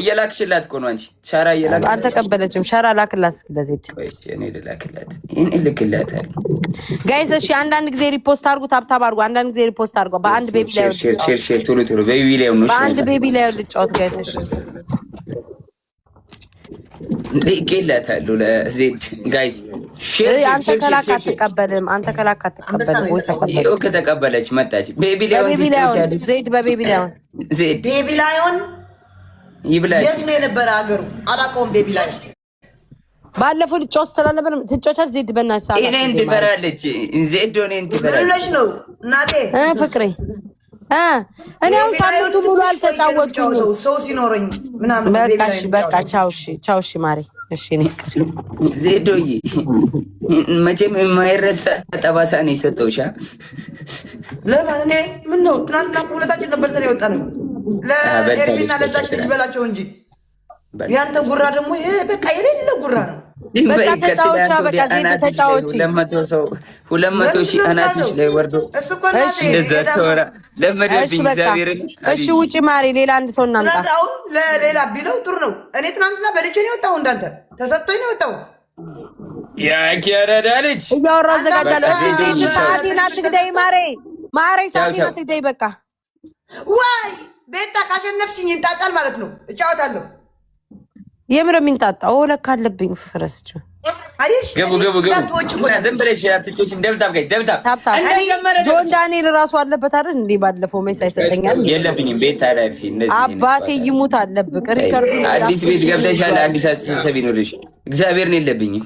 እየላክሽላት እኮ ነው አንቺ ሻራ እየላክላት አልተቀበለችም። ሻራ ላክላት እስኪ ለዜድ እኔ ልላክላት እኔ ልክላታል። ጋይስ እሺ አንዳንድ ጊዜ ሪፖስት አድርጉ፣ ታብታብ አድርጉ። አንዳንድ ጊዜ ሪፖስት አድርጉ። በአንድ ቤቢ ላይ ሼር ቶሎ ቶሎ ቤቢ ላይ ነው። በአንድ ቤቢ ላይ ልጫወት ጋይስ። እሺ ልክላታለሁ ለዜድ ጋይስ። ሼር አንተ ከላክ አትቀበልም። አንተ ከላክ አትቀበልም ወይ ተቀበል። ከተቀበለች መጣች ቤቢ ላይ ዜድ በቤቢ ላይ ዜድ ቤቢ ላይሆን ይብላል። የት ነው የነበረ ሀገሩ አላውቀውም። ቤቢ ላይ ባለፈው ልጫወት ስትላለበት ትጫወቻት ዜድ በእናትሽ ሳላ እኔ እንድፈራለች ዜድ ሆነ እንድፈራለች ነው እናቴ ፍቅሬ እኔ አሁን ሳምንቱ ሙሉ አልተጫወትኩኝም። ሰው ሲኖረኝ ምናምን በቃ ቻው እሺ ማሪ እሺ ዜዶዬ መቼም የማይረሳ ጠባሳ ነው የሰጠውሻ። ለማን እኔ ምን ነው ትናንትና ሁለታችን ነበር ተን የወጣ ነው ለኤርሚና ለዛች ልጅ በላቸው እንጂ ያንተ ጉራ ደግሞ በቃ የሌለ ጉራ ነው። በቃ ተጫወቻ በቃ ዜድ ተጫወቺ። 200 ሺህ አናትሽ ላይ ወርዶ እንደዛ ተወራ ለመደብኝ እግዚአብሔር። እሺ ውጪ ማሪ ሌላ አንድ ሰው እናምጣ። አሁን ለሌላ ቢለው ጥሩ ነው። እኔ ትናንትና በልቼ ነው የወጣው እንዳንተ ተሰጥቶኝ ነው የወጣው። ያ ኪያራዳ ልጅ እያወራሁ አዘጋጃለሁ። እሺ ዜድ ሰዓቴን አትግደይ ማሬ ሰዓቴን አትግደይ። በቃ ዋይ ቤታ ካሸነፍችኝ ይንጣጣል ማለት ነው። እጫወታለሁ የምር የሚንጣጣ ለካ አለብኝ ፍረስቹ ገቡ ዝም ብለሽ አትጮች። ደብታብ ጋይስ ደብታብ ጆን ዳንኤል ራሱ አለበት አይደል እንዴ? ባለፈው ሜስ አይሰጠኛል የለብኝም። ቤት አላፊ እንደዚህ አባቴ ይሙት አለብክ ሪከርዱ አዲስ ቤት ገብተሻል። አዲስ አስተሳሰብ ይኖርሽ እግዚአብሔር ነው የለብኝም።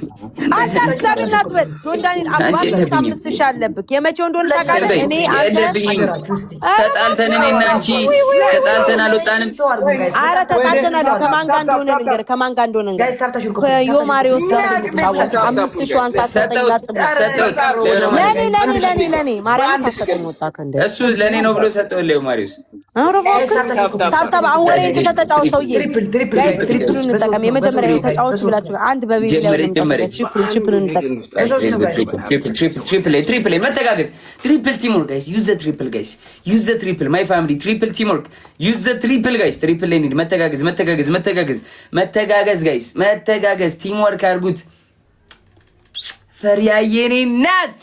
አስተሳሰብ ናትበል ጆን ዳንኤል አባቴ 5000 አለብክ። የመቼው እንደሆነ ታውቃለህ? እኔ የለብኝም። ተጣልተን እኔና አንቺ ተጣልተን አልወጣንም። ኧረ ተጣልተናል። ከማን ጋር እንደሆነ ልንገርህ፣ ከማን ጋር እንደሆነ ከዮማሪዎስ ጋር ተጫወተ 5000 አንሳት ሰጠኝ። ለኔ ማርያም ሳሰጠኝ ወጣ ከንደ እሱ ለኔ ነው ብሎ ሰጠው። ለዮማሪዎስ ታብታብ አወሬ ተጫወት ሰውዬ። ጋይስ ትሪፕል እንጠቀም። የመጀመሪያው ተጫወት ብላችሁ አንድ በቤቢ ላይ ትሪፕል እንጠቀም። ትሪፕል መተጋገዝ ትሪፕል ቲም ወርክ ጋይስ። ዩዝ ዘ ትሪፕል ጋይስ። ዩዝ ዘ ትሪፕል ማይ ፋሚሊ ትሪፕል ቲም ወርክ ዩዝ ዘ ትሪፕል ጋይስ። ትሪፕል ላይ ኒድ መተጋገዝ ጋይስ። መተጋገዝ ቲም ወርክ አድርጉት። ፈሪያ የኔ ናት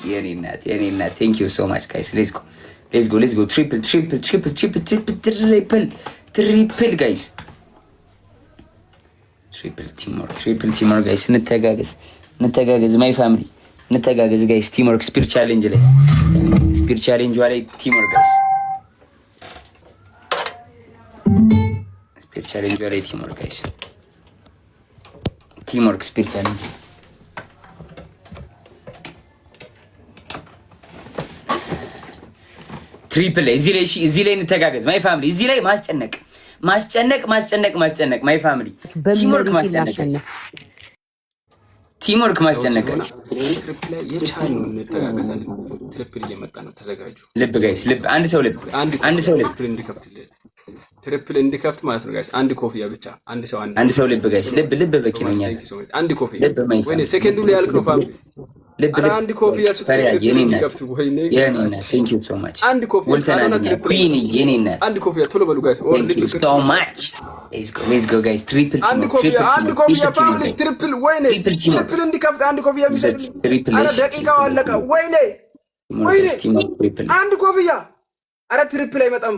ቴንክ ዩ ሶ ማች ጋይስ። ሌትስ ጎ ትሪፕል ጋይስ። ትሪፕል ቲምወርክ ጋይስ። እንተጋገዝ ማይ ፋሚሊ እንተጋገዝ ጋይስ። ቲምወርክ ስፒር ቻሌንጅ ላይ ቲምወርክ ጋይስ። ስፒር ቻሌንጅ ላይ ቲምወርክ ጋይስ። ቲምወርክ ስፒር ቻሌንጅ ትሪፕል ላይ እዚህ ላይ እንተጋገዝ ማይ ፋሚሊ። እዚህ ላይ ማስጨነቅ ማይ ፋሚሊ ቲምወርክ ማስጨነቅ ትሪፕል ላይ የቻልነው እንተጋገዛለን። ትሪፕል እየመጣ ነው ተዘጋጁ። ልብ ጋይስ ልብ አንድ ሰው ልብ ትሪፕል እንዲከፍት ማለት ነው ጋይስ። አንድ ኮፍያ ብቻ አንድ ሰው ልብ ጋይስ ልብ በቂ ነው። አንድ ኮፍያ ወይኔ ሴኮንዱ ላይ ያልቅ ነው ፋሚሊ ልብ አንድ ኮፍያ ቴንክ ዩ ሶ ማች አንድ ኮፍያ አንድ ኮፍያ ቶሎ በሉ ጋይስ። ሶ ማች ሌትስ ጎ ጋይስ። ትሪፕል አንድ ኮፍያ ፋሚሊ ትሪፕል ወይኔ ትሪፕል እንዲከፍት አንድ ኮፍያ የሚሰጥ አረ ደቂቃው አለቀ። ወይኔ አንድ ኮፍያ አረ ትሪፕል አይመጣም።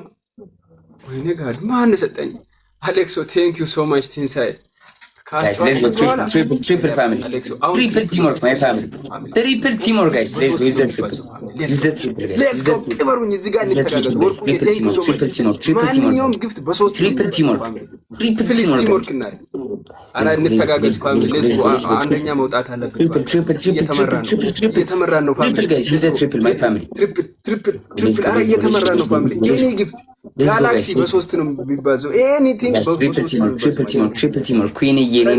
ወይኔ ጋር ማን ሰጠኝ? አሌክሶ ቴንክ ዩ ሶ ማች ቲንሳይ guys. Let's go triple family. Triple teamwork my family. Triple teamwork guys. Let's go use the triple guys. Let's go ክበሩኝ። እዚህ ጋር እንተጋገዝ። ወርቁ ቴንክ ዩ ሶ ማች ማንኛውም ጊፍት በሶስት triple teamwork እና አራ እንተጋገዝ ፋሚሊ። ሌትስ ጎ አንደኛ መውጣት አለብን። እየተመራ ነው ፋሚሊ። triple guys use the triple my family. ትሪፕል አራ እየተመራ ነው ፋሚሊ። የኔ ጊፍት ጋላክሲ በሶስት ነው የሚባዘው። ኤኒቲንግ ትሪፕል ቲምወርክ ኩዊን የኔ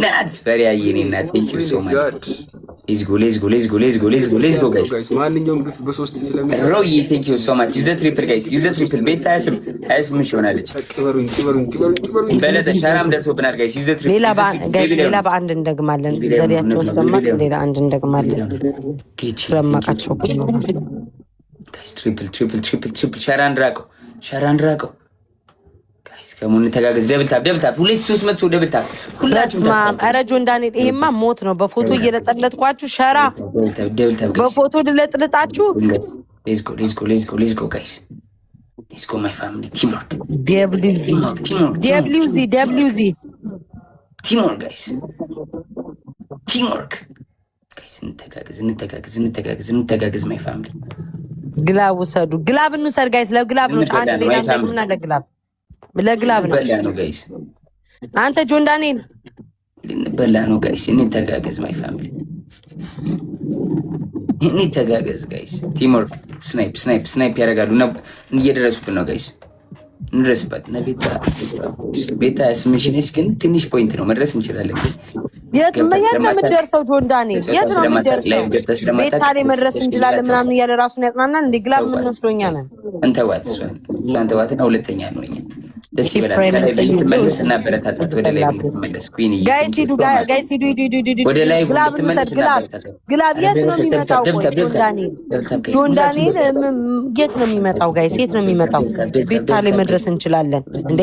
ናት ፈሪያ የኔ ናት። ቴንክ ዩ ሶ ማች ሌትስ ጎ ጋይስ። ማንኛውም ግፍት በሶስት ስለምን ሮይ ቴንክ ዩ ሶ ማች ዩዘ ትሪፕል ጋይስ ዩዘ ትሪፕል ቤት 28 ሆናለች። በለጠ ሻራም ደርሶብናል ጋይስ ዩዘ ትሪፕል ሌላ በአንድ እንደግማለን። ዘዴያቸውን ስለማቅ ሌላ አንድ እንደግማለን። ስለማቃቸው ነው ጋይስ። ትሪፕል ሻራን ራቀው ሸራን ድራቀው ጋይስ ከሙን ተጋገዝ ደብል ታፕ 200 ደብል ታፕ ሁላችሁም ኧረ ጆን ዳንኤል ይሄማ ሞት ነው በፎቶ እየለጠለጥኳችሁ ሸራ ደብል ታፕ በፎቶ ልለጥልጣችሁ let's go guys let's go my family teamwork WZ teamwork guys እንተጋገዝ my family ግላብ ውሰዱ ግላብ እንውሰድ ጋይስ ለግላብ ነው አንድ ሌላ እንደምና ለግላብ ነው ጋይስ አንተ ጆን ዳንኤል በላ ነው ጋይስ እንተጋገዝ my family እንተጋገዝ ጋይስ ቲምወርክ ስናይፕ ያደርጋሉ እና እየደረሱብን ነው ጋይስ እንድረስበት ቤታ ስሚሽንስ ግን ትንሽ ፖይንት ነው መድረስ እንችላለን የት ነው የምትደርሰው ጆን ዳንኤል የት ነው የምትደርሰው ቤታ ላይ መድረስ እንችላለን ምናምን እያለ ራሱን ያጽናናል እንደ ግላብ ምን መስሎኛ ነው አንተዋትና ሁለተኛ ነው እኛ ደስ ይበላል ከላይ ብትመለስ እና በረታታት ወደ ላይ ብትመለስ ኩዊን ጋይስ ሂዱ ወደ ላይ ብትመለስ ግላብ የት ነው የሚመጣው ጆን ዳንኤል የት ነው የሚመጣው ጋይስ የት ነው የሚመጣው ቤታ ላይ መድረስ እንችላለን እንዴ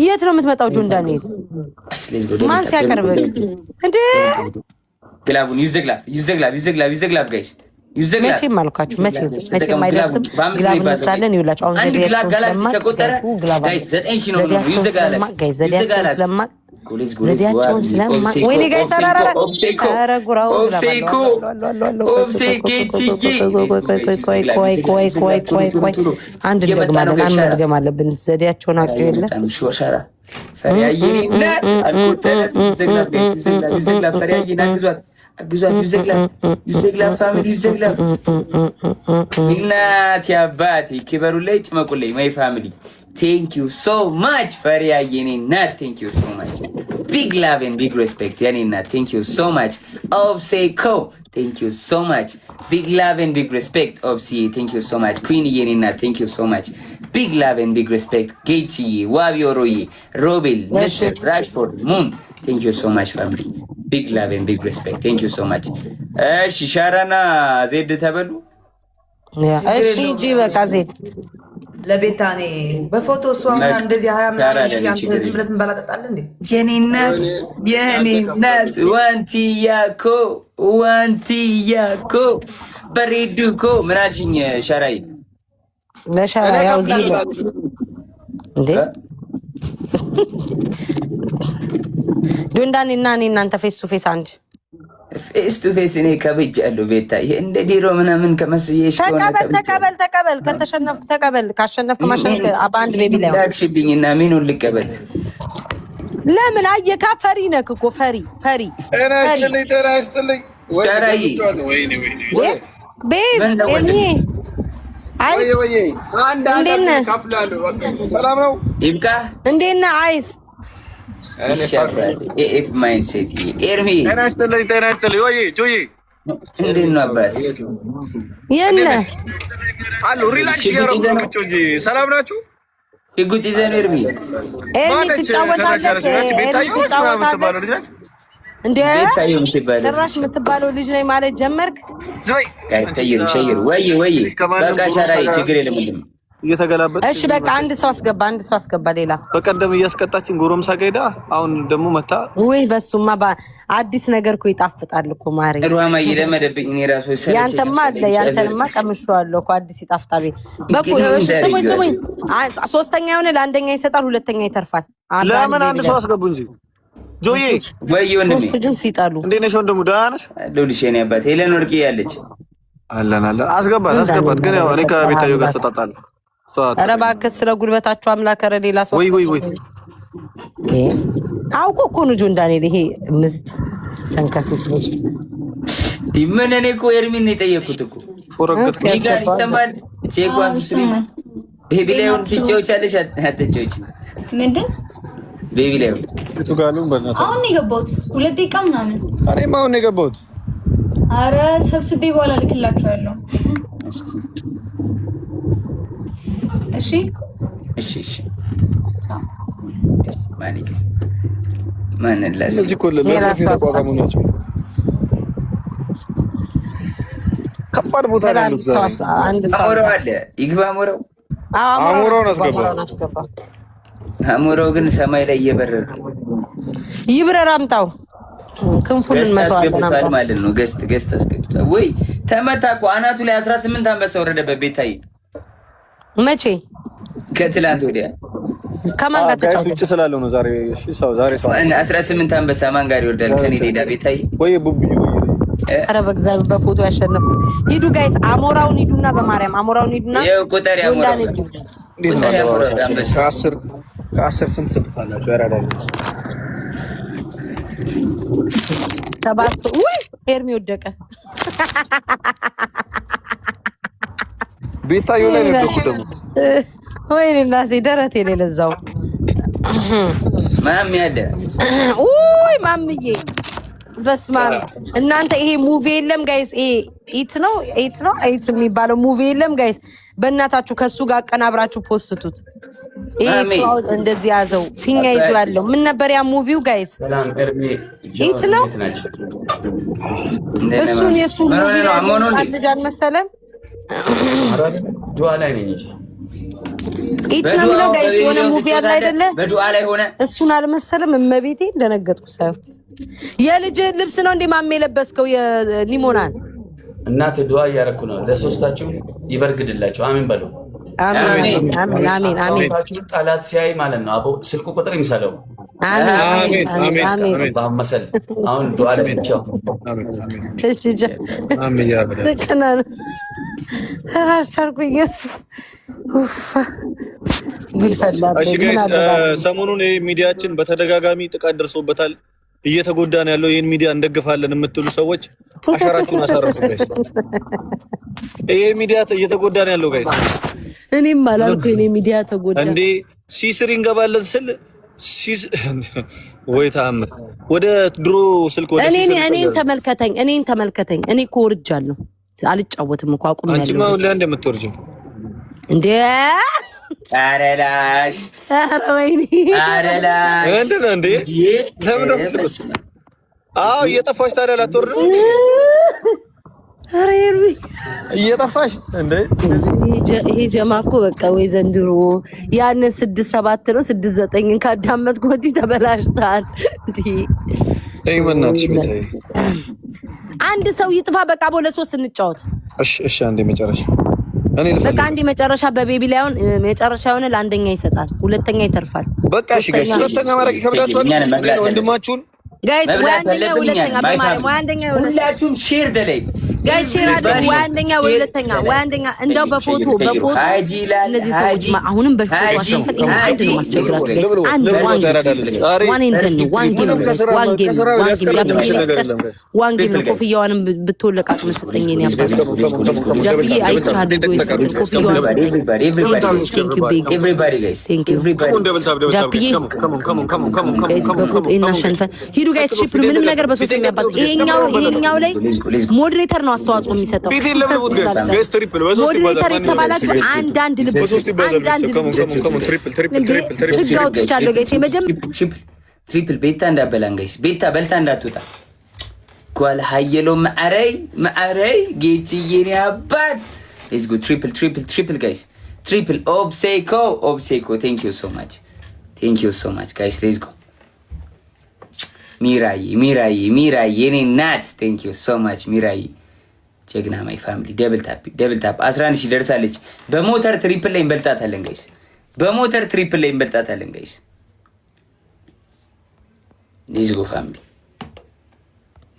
የት ነው የምትመጣው ጆን ዳንኤል ማን ሲያቀርብ እንዴ ግላቡን ይዘግላብ ጋይስ መቼም አልኳችሁ መቼም አይደርስም ግላብ እንወስዳለን ይውላችሁ አሁን ዘዴያቸውን ስለማቅ ወይኔ ጋይ ሰራራ ኧረ ጉራው ቆይ አንድ እንደግም አለብን ዘዴያቸውን አውቀው የለ ፈሪያዬነት አልቆጠረት ይዘግላብ ፈሪያዬን አግዟት ይዘግላብ ፋሚሊ ይዘግላብ እናት ያባቴ ክበሩ ላይ ጭመቁልኝ ማይ ፋሚሊ thank you so much ፈሪያዬን እናት thank you so much big love and big respect ያኔ እናት thank you so much obseko thank you so much big love and big respect obsi thank you so much queen የኔ እናት thank you so much big love and big respect ጌቺ ዋቢዮሮዬ ሮቤል ንስር ራጅፎርድ ሙን thank you so much family big love and big respect thank you so much እሺ ሻራና ዜድ ተበሉ እሺ ጂ በቃ ዜድ ለቤታኔ በፎቶ ሷና እንደዚህ 20 ምናምን ሺህ አንተ ዝም ብለህ እንበላጠጣለህ እንዴ የኔ እናት ዋንቲያኮ በሬዱኮ ምን አልሽኝ ሻራይ ለሻራ ያው ዚህ እንዴ ጆንዳኒ እና እኔ እናንተ ፌስ ቱ ፌስ አንድ ፌስ ቱ ፌስ እኔ ከብጃለሁ ቤታ ይሄ እንደ ዲሮ ምናምን ከመስየሽ ተቀበል ከተሸነፍክ ተቀበል ካሸነፍክ ማሸነፍ በአንድ ቤቢ ላይ ዳክሽብኝና ምን ልቀበል ለምን አየካ ፈሪ ነክ እኮ ፈሪ ተራስተልኝ ዳራይ ቤቢ እኔ አይስ እንዴት ነህ ሰላም ነው ይብቃ እንዴት ነህ አይስ ኤፍ ማይንድሴት ኤርሚ ተናስተልኝ ወይ ጆይ እንዴት ነው አባት የነ አሉ ሪላክስ ያረጋግጡ እንጂ ሰላም ናችሁ ይጉት ይዘን ኤርሚ ትጫወታለህ እንዴ ጭራሽ የምትባለው ልጅ ነኝ ማለት ጀመርክ ዞይ ሸይር ወይ በቃ ቻራይ ችግር የለም እየተገላበጠ እሺ በቃ አንድ ሰው አስገባ ሌላ በቀደም እያስቀጣችን ጎረምሳ ጋይዳ አሁን ደግሞ መታ ወይ በሱማ አዲስ ነገር እኮ ይጣፍጣል እኮ ማሪ ሩሃማ እየለመደብኝ እኔ ራሱ ሰለቸኝ ያንተማ ቀምሼዋለሁ እኮ አዲስ ይጣፍጣል በቃ እሺ ስሙኝ ሶስተኛ የሆነ ለአንደኛ ይሰጣል ሁለተኛ ይተርፋል ለምን አንድ ሰው አስገቡ እንጂ ጆዬ ወይ ወንድሜ ግን ሲጣሉ እንዴ ነሽ ወንድሙ ደህና ነሽ ሉልሽ የኔ አባት ሄለን ወርቂ ያለች አለን አስገባት ግን ያው እኔ ከቤታዮ ጋር ተጣጣለ ኧረ እባክህ ስለ ጉልበታችሁ አምላክ ኧረ ሌላ ሰው ወይ አውቆ እኮ ነው ጆን ዳንኤል ይሄ ምስጥ ተንከሲስ ልጅ ዲመን እኔ እኮ ኤርሚን ነው የጠየኩት እኮ ፎረከት ጋር ይሰማል ቼኳን ስትሪም ቤቢ ላይ ወን ትጫወቻለሽ አትጫወቺ ምንድን ቤቢ ላይ ቱጋሉን በእናትህ አሁን የገባሁት 2 ደቂቃ ምናምን እኔም አሁን የገባሁት ኧረ ሰብስቤ በኋላ ልክላችኋለሁ እሺ ማን ለዚህ እዚህ ኮለ ለዚህ ተቋቋሙ ናቸው ከባድ ቦታ ላይ ነው ዛሬ አንድ ሰው አለ ይግባ ሞራው አሞራውን አስገባ። አሞራው ግን ሰማይ ላይ እየበረረ ይብረር። አምጣው ክንፉን እንመታዋለን ማለት ነው። ገስት አስገብቷል ወይ ተመታ እኮ አናቱ ላይ 18 አንበሳ ወረደበት። ቤታዬ መቼ? ከትላንት ወዲያ ከማን ጋር ተጫወተ? ውጭ ስላለው ነው ዛሬ። እሺ ሰው 18 አንበሳ ማን ጋር ይወርዳል? ከኔ ሌላ ቤታዬ ወይ ቡቡ። ኧረ በእግዚአብሔር በፎቶ ያሸነፍኩት። ሂዱ ጋይስ፣ አሞራውን ሂዱና፣ በማርያም አሞራውን ሂዱና። ይኸው ቁጥር ያሞራው እንዴት ነው? ከ10 ስንት ትልካላችሁ? ያራዳል ተባስቶ ወይ ኤርሚ ወደቀ። ቤታዮ ላይ ነው ደግሞ። ወይኔ እናቴ ደረቴ ላይ ለዛው ማም ያደ ኡይ ማምዬ በስመ አብ እናንተ ይሄ ሙቪ የለም ጋይስ። ይሄ ኢት ነው የሚባለው ሙቪ የለም ጋይስ። በእናታችሁ ከሱ ጋር አቀናብራችሁ ፖስቱት። ይሄ እንደዚህ ያዘው ፊኛ ይዞ ያለው ምን ነበር ያ ሙቪው ጋይስ? ኢት ነው እሱን የሱ ሙቪ ነው። ልጅ አልመሰለም ዱዓ ላይ ነኝ እንጂ ኢት ነው የሚለው ጋይስ። የሆነ ሙቪ ያለ አይደለ? በዱዓ ላይ ሆነ እሱን አልመሰለም። እመቤቴ እንደነገጥኩ ሳይሆን የልጅ ልብስ ነው እንዴ ማሜ የለበስከው? የኒሞናን እናት ዱዓ እያደረኩ ነው። ለሶስታችሁ ይበርግድላችሁ። አሜን በሉ። አሜን አሜን አሜን አሜን። ጠላት ሲያይ ማለት ነው አቦ ስልኩ ቁጥር ይምሰለው። አሜን አሜን አሜን። ባመሰል አሁን ዱዓ ላይ ብቻ አሜን አሜን እሺ ጃ አሜን ያ በላ ተከናን ራቻልኩኝ። ኡፍ እሺ ጋይስ፣ ሰሞኑን ሚዲያችን በተደጋጋሚ ጥቃት ደርሶበታል። እየተጎዳን ያለው ይሄን ሚዲያ እንደግፋለን የምትሉ ሰዎች አሻራችሁን አሳርፉ ጋይስ። ይሄ ሚዲያ እየተጎዳን ያለው ጋይስ። እኔም አላልኩ የኔ ሚዲያ ተጎዳ እንዴ? ሲስሪ እንገባለን ስል ወይ ተአምር ወደ ድሮ ስልክ ወደ ሲስሪ እኔን ተመልከተኝ። እኔ እኮ ወርጃለሁ። አልጫወትም እኮ አቁም ያለው። አንቺማ ሁሌ አንድ የምትወርጂው እንዴ? አረላሽ ወይኔ አረላሽ እንዴ እንዴ? ለምን ነው የምትስቁት? አዎ እየጠፋሽ ታዲያ ላትወርድ? አረ ይርቢ እየጠፋሽ እንዴ? ይሄ ጀማ እኮ በቃ ወይ ዘንድሮ ያን 6-7 ነው 6-9ን ካዳመጥኩ ወዲህ ተበላሽታል። እንዴ በእናትሽ ቤታዬ አንድ ሰው ይጥፋ በቃ በ3 እንጫወት። እሺ አንዴ መጨረሻ እኔ ልፈልግ በቃ አንዴ መጨረሻ በቤቢ ላይ አሁን መጨረሻ ሆነ ለአንደኛ ይሰጣል፣ ሁለተኛ ይተርፋል። በቃ እሺ ጋይስ፣ ሁለተኛ ማድረግ ይከብዳችኋል። ወንድማችሁን ጋይስ ወይ አንደኛ ሁለተኛ በማርያም ወይ አንደኛ ሁላችሁም ሼር ደለይ ጋይስ ሼር አድርጉ። ወይ አንደኛ ወይ ሁለተኛ ወይ አንደኛ እንደው በፎቶ እነዚህ ሰዎች አሁንም በፎቶ አሸንፈን አንድ ነው ማስቸግራችሁ ጋይስ። አንድ ዋን ጌም ነው። ኮፍያዋንም ብትወለቃቅ መስጠኝ እኔ አባስ ጃብዬ አይቻል ጋይስ። ኮፍያዋን ኤቭሪባዲ ጋይስ ጃብዬ ጋይስ በፎቶ እናሸንፈን ሂዱ ጋይስ። ትሪፕል ምንም ነገር በሶስት የሚያባዝ ይሄኛው ላይ ሞዴሬተር ነው አስተዋጽኦ የሚሰጠው። ሞዴሬተር የተባላችሁ አንዳንድ ልብ አውጥቻለሁ ጋይስ። ትሪፕል ቤታ እንዳበላን ጋይስ። ቤታ በልታ እንዳትወጣ ጓል ሀየሎ ማዕረይ ጌችዬ አባት ሌትስ ጎ ትሪፕል ጋይስ። ትሪፕል ኦብሴኮ ቴንክ ዩ ሶ ማች ጋይስ። ሌትስ ጎ ሚራይ የኔ ናት ቴንክ ዩ ሶ ማች ሚራይ ጀግና ማይ ፋሚሊ። ደብል ታፕ 11 ሺህ ደርሳለች። በሞተር ትሪፕል ላይ እንበልጣታለን ጋይስ። ሌትስ ጎ ፋሚሊ፣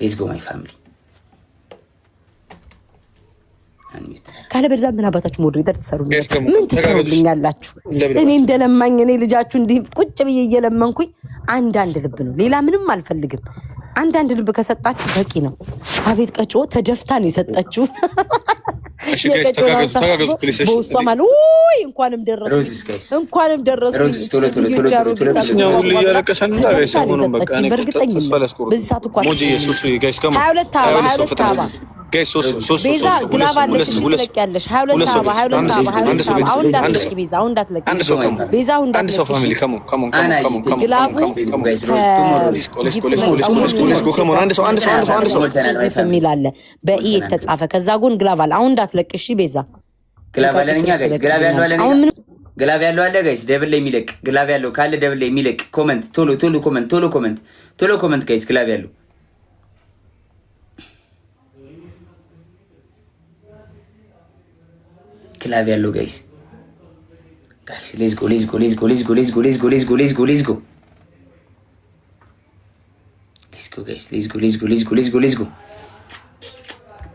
ሌትስ ጎ ማይ ፋሚሊ። ካለ በዛ ምን አባታችሁ ሞዴሬተር ምን ትሰሩልኛላችሁ? እኔ እንደለማኝ እኔ ልጃችሁ እንዲህ ቁጭ ብዬ እየለመንኩኝ አንዳንድ ልብ ነው፣ ሌላ ምንም አልፈልግም። አንዳንድ ልብ ከሰጣችሁ በቂ ነው። አቤት ቀጮ ተደፍታ ነው የሰጠችው። እሺ ጋይስ ተጋገዙ ፕሊስ። እሺ በውስጧ ማለት ውይ እንኳንም ደረሱ ነው ሁሉ እያለቀሰን እንዳለ ሰሞኑን በቃ እኔ ተስፋ ላስቆርጥ በዚህ ሰዓት እኮ ሞጂ ኢየሱስ ጋይስ ከማ 22 አባ ጋይስ ሶስት ቤዛ ግላብ አለሽ ትለቂያለሽ። 22 አባ አሁን እንዳትለቂ ቤዛ፣ አሁን እንዳትለቂ ቤዛ፣ አሁን እንዳትለቂ። አንድ ሰው ፋሚሊ ካም ግላቡ የሚል አለ በኢ የተጻፈ ከዛ ጎን ግላብ አለ። አሁን እንዳትለቂ እሺ ቤዛ። ግላብ አለን እኛ ጋይስ። ግላብ ያለው አለን ግላብ ያለው አለ ጋይስ። ደብል ላይ የሚለቅ ግላብ ያለው ካለ ደብል ላይ የሚለቅ ኮመንት ቶሎ ኮመንት ጋይስ። ግላብ ያለው ግላብ ያለው ጋይስ ሌትስ ጎ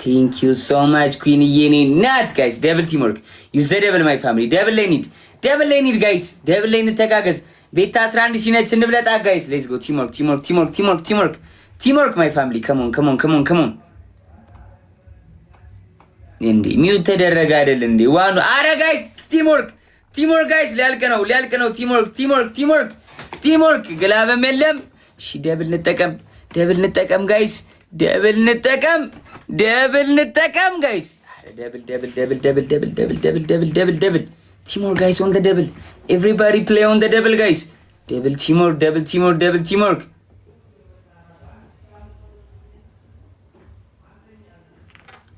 ቴንክ ዩ ሶ ማች ኩዊን የኔ ናት ጋይስ። ደብል ቲም ወርክ ዩዝ ዘ ደብል ማይ ፋሚሊ። ደብል ላይ ኒድ ጋይስ። ደብል ላይ እንተጋገዝ። ቤታ 11 ሲነች እንብለጣ ጋይስ። ሌትስ ጎ ቲም ወርክ ማይ ፋሚሊ። ከሞን እንዴ ሚውት ተደረገ አይደል እንዴ? ዋኑ አረ ጋይስ ቲም ወርክ ጋይስ። ሊያልቅ ነው። ቲም ወርክ ግላብም የለም። እሺ ደብል እንጠቀም ጋይስ። ደብል እንጠቀም ጋይስ። ደብል ቲም ወርክ ጋይስ። ኦን ዘ ደብል ኤቭሪባዲ ፕሌይ ኦን ዘ ደብል ጋይስ። ደብል ቲም ወርክ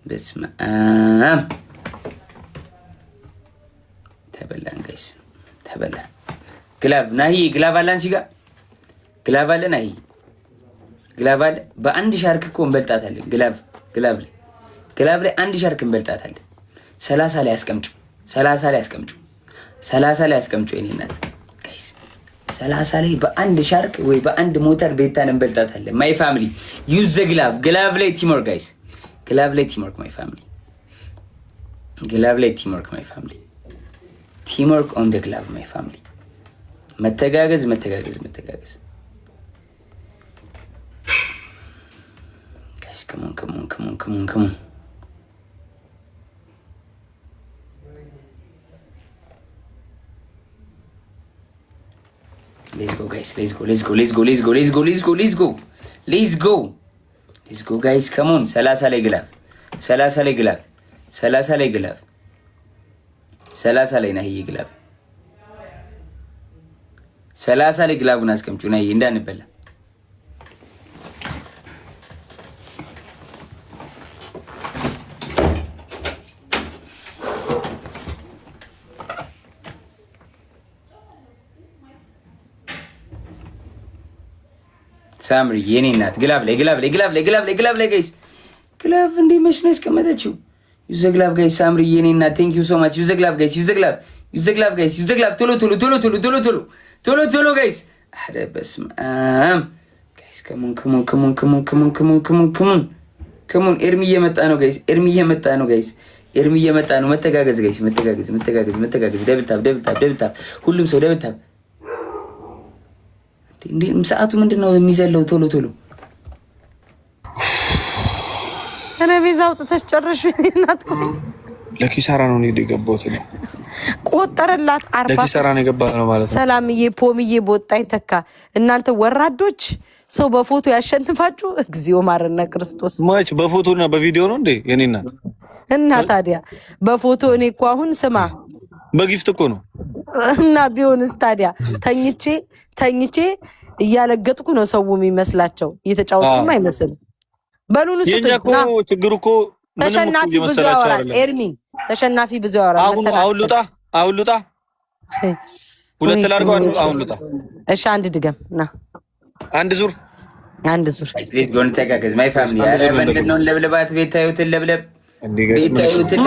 በስመ አብ ተበላን ጋይስ ተበላን። ግላብ ናሂ ግላብ አለ አንቺ ጋር ግላብ አለ ናሂ ግላብ አለ። በአንድ ሻርክ እኮ እንበልጣታለን። ግላብ ላይ አንድ ሻርክ እንበልጣታለን። 30 ላይ አስቀምጩ የኔ እናት ጋይስ። 30 ላይ በአንድ ሻርክ ወይ በአንድ ሞተር ቤታን እንበልጣታለን። ማይ ፋሚሊ ዩዝ ዘ ግላብ ላይ ቲም ወርክ ጋይስ። ግላብ ላይ ቲም ወርክ ማይ ፋሚሊ። ቲም ወርክ ኦን ዘ ግላብ ማይ ፋሚሊ። መተጋገዝ ጋይስ። ከሞን ሌትስ ጎ ጋይስ። ሌትስ ጎ ጋይስ። ከሞን 30 ላይ ግላብ 30 ላይ ናሂ ግላብ 30 ላይ ግላቡን አስቀምጩ ናሂ እንዳንበላ። ሳምሪ የኔ እናት ግላብ ላይ ጋይስ። ግላብ እንዴ መች ነው ያስቀመጠችው? ዩዘ ግላብ ጋይስ። ሳምሪ የኔ እናት ቴንክ ዩ ሶ ማች። ዩዘ ግላብ ጋይስ። ቶሎ ጋይስ። አረ በስመ አብ ጋይስ። ከሞን ኤርሚ እየመጣ ነው ጋይስ። መተጋገዝ ጋይስ። መተጋገዝ። ደብል ታፕ ሁሉም ሰው ደብል ታፕ። እንዴ ሰዓቱ ምንድነው የሚዘለው? ቶሎ እኔ ቤዛ አውጥተሽ ጨርሽ እናት። ለኪሳራ ነው የገባሁት እኔ። ቆጠረላት 40 ለኪሳራ ነው የገባው ነው ማለት ነው። ሰላምዬ ፖምዬ በወጣይ ተካ። እናንተ ወራዶች ሰው በፎቶ ያሸንፋችሁ። እግዚኦ ማረነ ክርስቶስ። ማች በፎቶና በቪዲዮ ነው እንዴ የኔ እናት? እና ታዲያ በፎቶ እኔ እኮ አሁን ስማ በጊፍት እኮ ነው። እና ቢሆንስ ታዲያ ተኝቼ እያለገጥኩ ነው ሰው የሚመስላቸው። እየተጫወቱም አይመስልም። በሉኑ የኛ እኮ ችግሩ እኮ ተሸናፊ ብዙ ያወራል። ኤርሚ ተሸናፊ ብዙ ያወራል። አሁን ሉጣ ሁለት ላድርገው። አሁን ሉጣ። እሺ አንድ ድገም ና አንድ ዙር ፕሊዝ ጎን ተጋገዝ ማይ ፋሚሊ። አረ ምንድነው ለብለባት ቤታዩትን ለብለብ ቤታዩትን